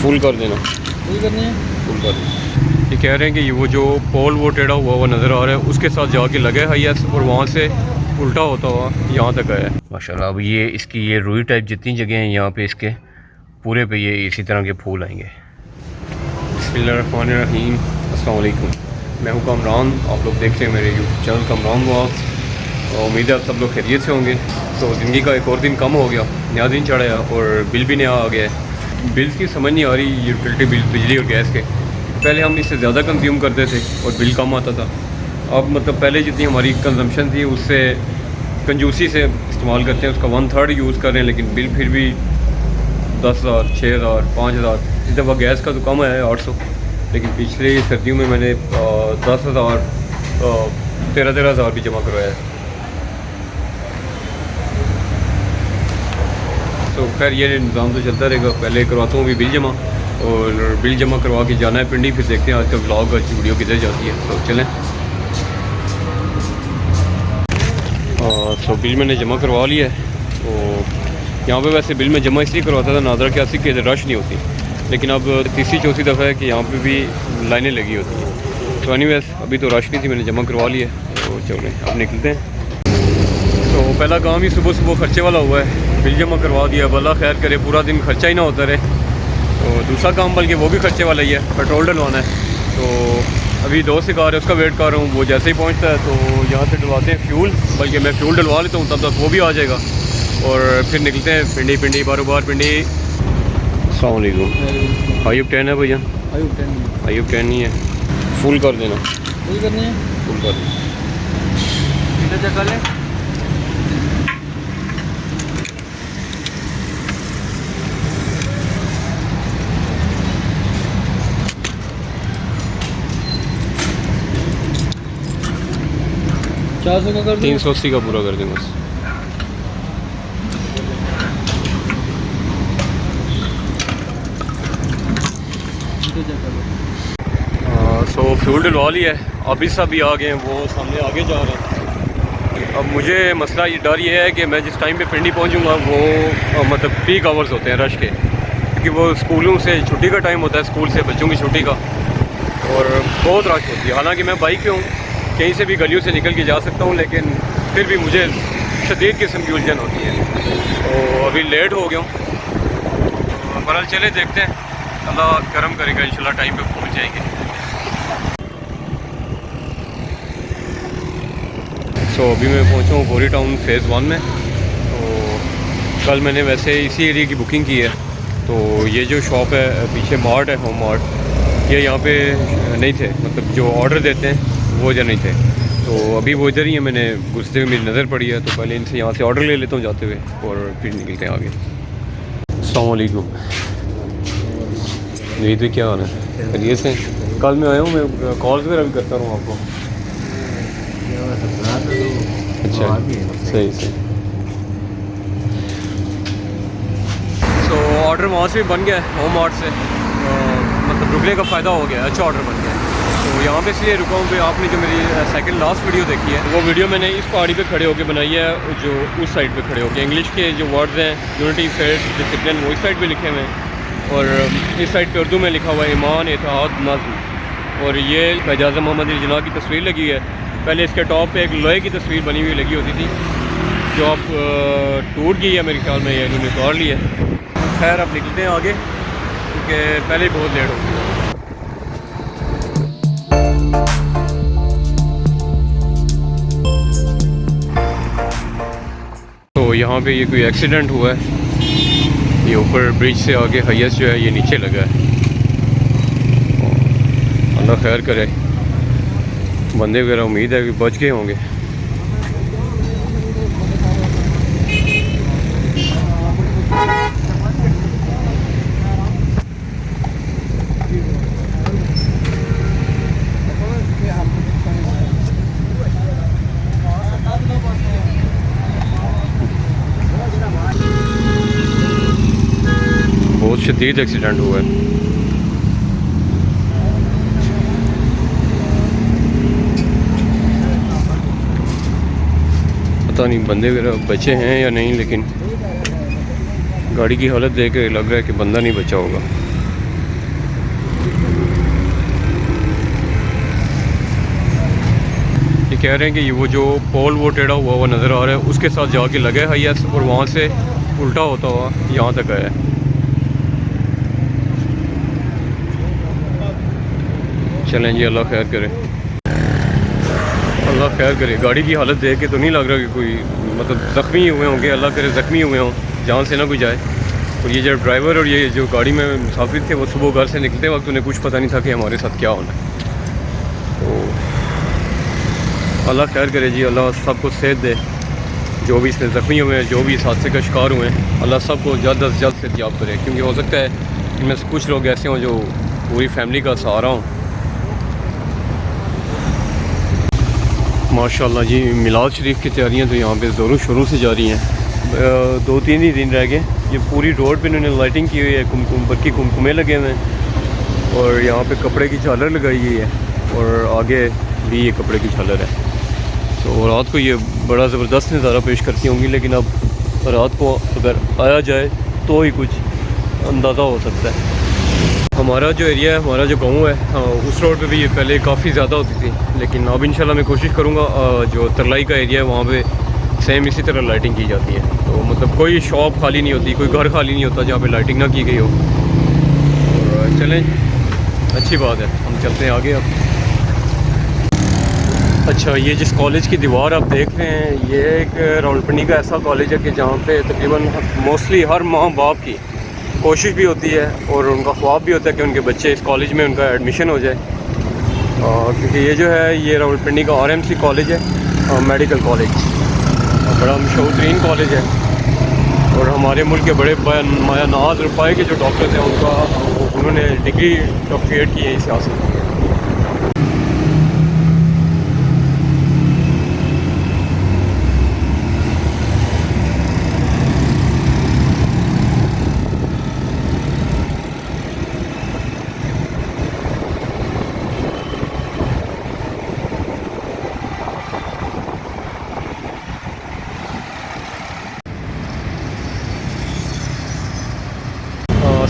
Full कर देना, full करनी है, फुल कर देना। ये कह रहे हैं कि ये वो जो पोल वो टेढ़ा हुआ हुआ नज़र आ रहा है उसके साथ जाके लगे हाईएस और वहाँ से उल्टा होता हुआ यहाँ तक आया है माशाल्लाह। अब ये इसकी ये रुई टाइप जितनी जगह हैं यहाँ पे इसके पूरे पे ये इसी तरह के फूल आएंगे। बिस्मिल्लाहिर्रहमानिर्रहीम, अस्सलाम वालेकुम। मैं हूँ कामरान, आप लोग देखते हैं मेरे यूट्यूब चैनल कामरान व्लॉग्स। उम्मीद है आप सब लोग खैरियत से होंगे। तो ज़िंदगी का एक और दिन कम हो गया, नया दिन चढ़ाया और बिल भी नया आ गया है। बिल की समझ नहीं आ रही, यूटिलिटी बिल बिजली और गैस के। पहले हम इससे ज़्यादा कंज्यूम करते थे और बिल कम आता था। अब मतलब पहले जितनी हमारी कंजम्पशन थी उससे कंजूसी से इस्तेमाल करते हैं, उसका 1/3 यूज़ कर रहे हैं, लेकिन बिल फिर भी 10,000, 6,000, 5,000। इस दफ़ा गैस का तो कम है 800, लेकिन पिछले सर्दियों में मैंने 10,000 13,000 भी जमा करवाया है। तो खैर ये निज़ाम तो चलता रहेगा। पहले करवाता हूँ अभी बिल जमा, और बिल जमा करवा के जाना है पिंडी, फिर देखते हैं आज का व्लॉग अच्छी वीडियो किधर जाती है। तो चलें। तो बिल मैंने जमा करवा लिया है। तो यहाँ पे वैसे बिल में जमा इसलिए करवाता था नादरा के आसिक के रश नहीं होती, लेकिन अब तीसरी चौथी दफ़ा है कि यहाँ पे भी लाइनें लगी होती हैं। तो एनीवेज अभी तो रश नहीं थी, मैंने जमा करवा लिया है। तो चलें अब निकलते हैं। तो पहला काम ही सुबह सुबह खर्चे वाला हुआ है, बिल जमा करवा दिया। भला खैर करे, पूरा दिन खर्चा ही ना होता रहे। तो दूसरा काम बल्कि वो भी खर्चे वाला ही है, पेट्रोल डलवाना है। तो अभी दोस्त से कार है, उसका वेट कर रहा हूँ। वो जैसे ही पहुँचता है तो यहाँ से डलवाते हैं फ्यूल, बल्कि मैं फ्यूल डलवा लेता हूँ, तब तक वो भी आ जाएगा और फिर निकलते हैं पिंडी पिंडी बारोबार पिंडी। अस्सलाम वालेकुम। आयुब 10 है भैया? आयुब 10 नहीं है, फुल कर देना। फुल करनी है, फुल कर देना। जगह ले। का कर 380 का पूरा कर दें बस। सो फ्यूल डलवा लिया है, अभी सब भी आ गए हैं, वो सामने आगे जा रहे हैं। अब मुझे मसला ये डर ये है कि मैं जिस टाइम पे पिंडी पहुंचूंगा वो मतलब पीक आवर्स होते हैं रश के, क्योंकि वो स्कूलों से छुट्टी का टाइम होता है, स्कूल से बच्चों की छुट्टी का, और बहुत रश होती है। हालांकि मैं बाइक पे हूँ, कहीं से भी गलियों से निकल के जा सकता हूँ, लेकिन फिर भी मुझे शदीद किस्म की उलझन होती है। तो अभी लेट हो गया हूँ, बहरहाल चले देखते हैं, अल्लाह करम करेगा, इंशाल्लाह टाइम पे पहुँच जाएंगे। तो अभी मैं पहुँचा हूँ गोरी टाउन फेज़ 1 में। तो कल मैंने वैसे इसी एरिया की बुकिंग की है। तो ये जो शॉप है पीछे मार्ट है, होम मार्ट, ये यहाँ पे नहीं थे, मतलब जो ऑर्डर देते हैं वो जो नहीं थे। तो अभी वो इधर ही है, मैंने घुसते हुए मेरी नज़र पड़ी है, तो पहले इनसे यहाँ से ऑर्डर ले लेता हूँ जाते हुए और फिर निकलते हैं आगे। अस्सलाम वालेकुम। जी क्या हाल है? खैरियत से? कल मैं आया हूँ, मैं कॉल्स वगैरह भी करता रहूँ आपको। अच्छा, सही सही। तो ऑर्डर वहाँ से भी बन गया है, होम मार्ट से, मतलब रुकने का फ़ायदा हो गया, अच्छा ऑर्डर बन गया। तो यहाँ पे इसलिए रुका हूँ कि आपने जो मेरी सेकंड लास्ट वीडियो देखी है, वो वीडियो मैंने इस पहाड़ी पे खड़े होकर बनाई है, जो उस साइड पे खड़े होकर। इंग्लिश के जो वर्ड्स हैं, यूनिटी, फेथ, डिसिप्लिन, वो इस साइड पे लिखे हुए हैं, और इस साइड पे उर्दू में लिखा हुआ है ईमान, इत्तेहाद, नज़्म। और ये क़ायद आज़म मोहम्मद अली जिन्ना की तस्वीर लगी है। पहले इसके टॉप पे एक लोहे की तस्वीर बनी हुई लगी होती थी, जो अब टूट गई है मेरे ख्याल में, या इन्होंने उतार ली है। खैर अब निकलते हैं आगे, क्योंकि पहले ही बहुत लेट हो गया। तो यहाँ पे ये कोई एक्सीडेंट हुआ है, ये ऊपर ब्रिज से आगे हाईएस्ट जो है ये नीचे लगा है। अल्लाह खैर करे, बंदे वगैरह उम्मीद है कि बच गए होंगे। बहुत शदीद एक्सीडेंट हुआ है। पता नहीं बंदे वगैरह बचे हैं या नहीं, लेकिन गाड़ी की हालत देख के लग रहा है कि बंदा नहीं बचा होगा। कह रहे हैं कि ये वो जो पोल वो टेढ़ा हुआ नज़र आ रहा है उसके साथ जाके लगे हाईएस और वहाँ से उल्टा होता हुआ यहाँ तक आया है। चलें जी, अल्लाह खैर करे, अल्लाह खैर करे। गाड़ी की हालत देख के तो नहीं लग रहा कि कोई मतलब ज़ख्मी हुए होंगे, अल्लाह करे ज़ख्मी हुए हों, जान से ना कोई जाए। और ये जो ड्राइवर और ये जो गाड़ी में मुसाफिर थे वो सुबह घर से निकलते वक्त उन्हें कुछ पता नहीं था कि हमारे साथ क्या होना है। तो अल्लाह खैर करे जी, अल्लाह सबको सेहत दे। जो भी इसमें ज़ख्मी हुए हैं, जो भी इस हादसे का शिकार हुए हैं, अल्लाह सबको जल्द अज जल्द सेहतयाब करे, क्योंकि हो सकता है इनमें से कुछ लोग ऐसे हों जो पूरी फैमिली का सहारा हों। माशाल्लाह जी, मिलाद शरीफ की तैयारियां तो यहाँ पे ज़ोरों शोरों से जारी हैं। 2-3 ही दिन रह गए। ये पूरी रोड पे इन्होंने लाइटिंग की हुई है, कुमकुम बल्कि कुमकुमे लगे हुए हैं और यहाँ पे कपड़े की झालर लगाई हुई है और आगे भी ये कपड़े की झालर है। तो रात को ये बड़ा ज़बरदस्त नज़ारा पेश करती होंगी, लेकिन अब रात को अगर आया जाए तो ही कुछ अंदाज़ा हो सकता है। हमारा जो एरिया है, हमारा जो गांव है, उस रोड पे भी ये पहले काफ़ी ज़्यादा होती थी, लेकिन अब इंशाल्लाह मैं कोशिश करूँगा जो तरलाई का एरिया है वहाँ पे सेम इसी तरह लाइटिंग की जाती है। तो मतलब कोई शॉप खाली नहीं होती, कोई घर खाली नहीं होता जहाँ पे लाइटिंग ना की गई हो। और चलें, अच्छी बात है, हम चलते हैं आगे अब। अच्छा, ये जिस कॉलेज की दीवार आप देख रहे हैं, ये एक रावलपिंडी का ऐसा कॉलेज है कि जहाँ पे तकरीबन मोस्टली हर माँ बाप की कोशिश भी होती है और उनका ख्वाब भी होता है कि उनके बच्चे इस कॉलेज में उनका एडमिशन हो जाए। क्योंकि ये जो है ये रावलपिंडी का RMC कॉलेज है, मेडिकल कॉलेज, बड़ा मशहूर तरीन कॉलेज है। और हमारे मुल्क के बड़े माया नाज और पाए के जो डॉक्टर्स हैं उन्होंने डिग्री डॉक्टरेट की है इस हासिल की है।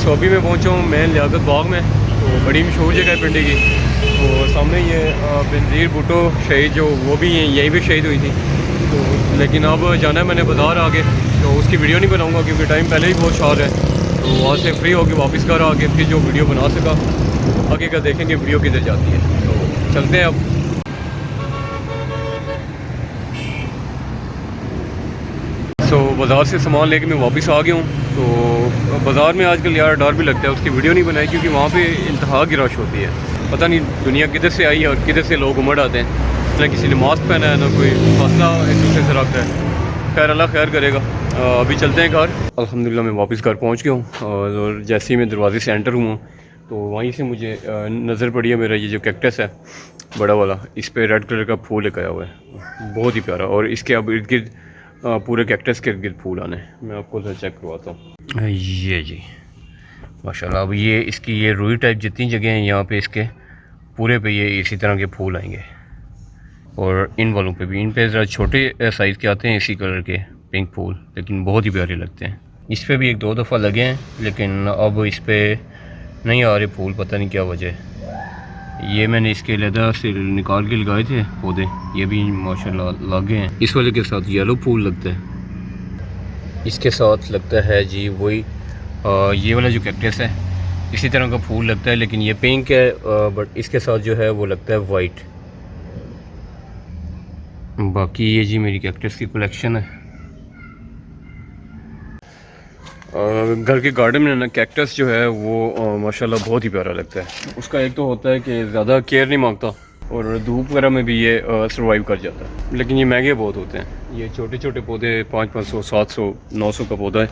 तो अभी मैं पहुंचा हूँ मैं लियाकत बाग में, तो बड़ी मशहूर जगह है पिंडी की। और सामने ये बेनज़ीर भुट्टो शहीद जो वो भी यहीं पे शहीद हुई थी। तो लेकिन अब जाना है मैंने बाज़ार आगे, तो उसकी वीडियो नहीं बनाऊंगा क्योंकि टाइम पहले ही बहुत शॉर्ट है। तो वहाँ से फ्री होकर वापस घर आके फिर जो वीडियो बना सका आगे का देखेंगे वीडियो किधर जाती है। तो चलते हैं अब। तो बाज़ार से सामान लेके मैं वापस आ गया हूँ। तो बाज़ार में आजकल यार डर भी लगता है, उसकी वीडियो नहीं बनाई क्योंकि वहाँ पे इंतहा की रश होती है। पता नहीं दुनिया किधर से आई है और किधर से लोग उमड़ आते हैं, ना किसी ने मास्क पहना है, ना कोई फासला एक दूसरे से रख रहा है। खैर अल्लाह खैर करेगा। अभी चलते हैं घर। अल्हम्दुलिल्लाह मैं वापस घर पहुँच गया हूँ और जैसे ही मैं दरवाजे से एंटर हुआ तो वहीं से मुझे नज़र पड़ी है मेरा ये जो कैक्टस है बड़ा वाला, इस पर रेड कलर का फूल लगाया हुआ है, बहुत ही प्यारा। और इसके अब इर्द गिर्द पूरे कैक्टस के इर्द गिर्द फूल आने, मैं आपको उधर चेक करवाता हूँ। ये जी माशाल्लाह, अब ये इसकी ये रुई टाइप जितनी जगह हैं यहाँ पे इसके पूरे पे ये इसी तरह के फूल आएंगे। और इन वालों पे भी, इन पे ज़रा छोटे साइज़ के आते हैं इसी कलर के पिंक फूल, लेकिन बहुत ही प्यारे लगते हैं। इस पर भी 1-2 दफ़ा लगे हैं, लेकिन अब इस पर नहीं आ रहे फूल, पता नहीं क्या वजह है। ये मैंने इसके लदा से निकाल के लगाए थे पौधे, ये भी माशाल्लाह लगे हैं। इस वाले के साथ येलो फूल लगता है, इसके साथ लगता है जी वही ये वाला जो कैक्टस है इसी तरह का फूल लगता है, लेकिन ये पिंक है, बट इसके साथ जो है वो लगता है वाइट। बाकी ये जी मेरी कैक्टस की कलेक्शन है। घर के गार्डन में ना कैक्टस जो है वो माशाल्लाह बहुत ही प्यारा लगता है। उसका एक तो होता है कि ज़्यादा केयर नहीं मांगता और धूप वगैरह में भी ये सर्वाइव कर जाता है, लेकिन ये महंगे बहुत होते हैं। ये छोटे छोटे पौधे 500, 700, 900 का पौधा है।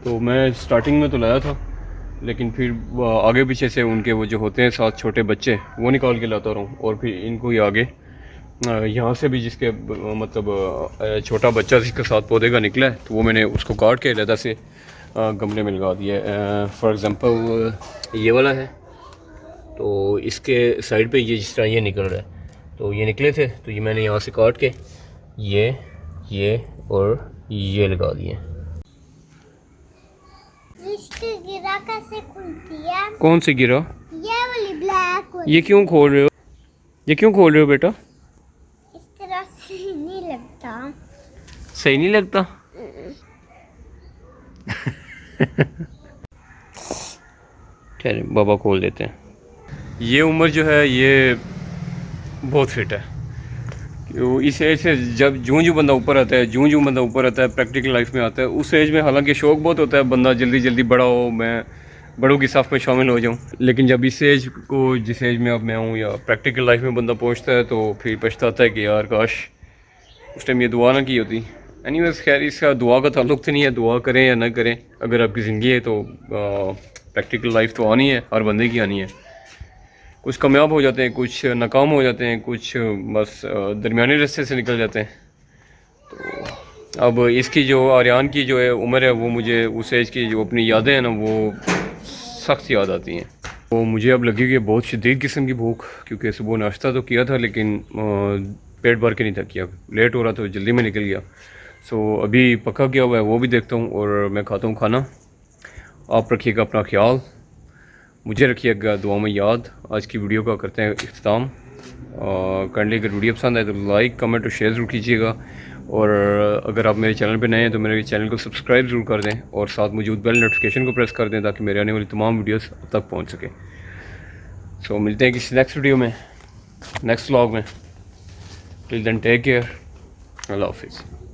तो मैं स्टार्टिंग में तो लाया था, लेकिन फिर आगे पीछे से उनके वो जो होते हैं 7 छोटे बच्चे वो निकाल के लाता रहूँ, और फिर इनको ही आगे यहाँ से भी जिसके मतलब छोटा बच्चा जिसके साथ पौधे का निकला है तो वो मैंने उसको काट के लदा से गमले में लगा दिया। फॉर एग्ज़ाम्पल ये वाला है, तो इसके साइड पे ये जिस तरह ये निकल रहा है, तो ये निकले थे तो ये मैंने यहाँ से काट के ये और ये लगा दिए। गिरा कैसे खुलती है? कौन सी गिरा? ये वाली ब्लैक वाली। ये क्यों खोल रहे हो? ये क्यों खोल रहे हो बेटा? इस तरह सही नहीं लगता? चलिए बाबा खोल देते हैं। ये उम्र जो है ये बहुत फिट है। इस एज से जब जूं बंदा ऊपर आता है, जूं बंदा ऊपर आता है, प्रैक्टिकल लाइफ में आता है, उस एज में हालांकि शौक बहुत होता है बंदा जल्दी जल्दी बड़ा हो, मैं बड़ों की साफ में शामिल हो जाऊं, लेकिन जब इस एज को, जिस एज में अब मैं हूं, या प्रैक्टिकल लाइफ में बंदा पहुंचता है तो फिर पछताता है कि यार काश उस टाइम ये दुआ ना की होती। एनीवेज खैर, इसका दुआ का ताल्लुक तो नहीं है, दुआ करें या ना करें, अगर आपकी ज़िंदगी है तो प्रैक्टिकल लाइफ तो आनी है, हर बंदे की आनी है। कुछ कामयाब हो जाते हैं, कुछ नाकाम हो जाते हैं, कुछ बस दरमियाने रास्ते से निकल जाते हैं। तो अब इसकी जो आर्यान की जो है उम्र है, वो मुझे उस एज की जो अपनी यादें हैं ना, वो सख्त याद आती हैं। तो मुझे अब लगी कि बहुत शदीद किस्म की भूख, क्योंकि सुबह नाश्ता तो किया था लेकिन पेट भर के नहीं था किया, लेट हो रहा तो जल्दी में निकल गया। सो अभी पका गया हुआ है, वो भी देखता हूँ और मैं खाता हूँ खाना। आप रखिएगा अपना ख्याल, मुझे रखिएगा दुआ में याद। आज की वीडियो का करते हैं इख्तिताम। काइंडली अगर वीडियो पसंद आए तो लाइक, कमेंट और शेयर ज़रूर कीजिएगा, और अगर आप मेरे चैनल पे नए हैं तो मेरे चैनल को सब्सक्राइब ज़रूर कर दें और साथ मौजूद बेल नोटिफिकेशन को प्रेस कर दें ताकि मेरे आने वाली तमाम वीडियोस अब तक पहुंच सके। सो मिलते हैं किसी नेक्स्ट वीडियो में, नेक्स्ट व्लॉग में। टिल देन टेक केयर, अल्लाह हाफिज़।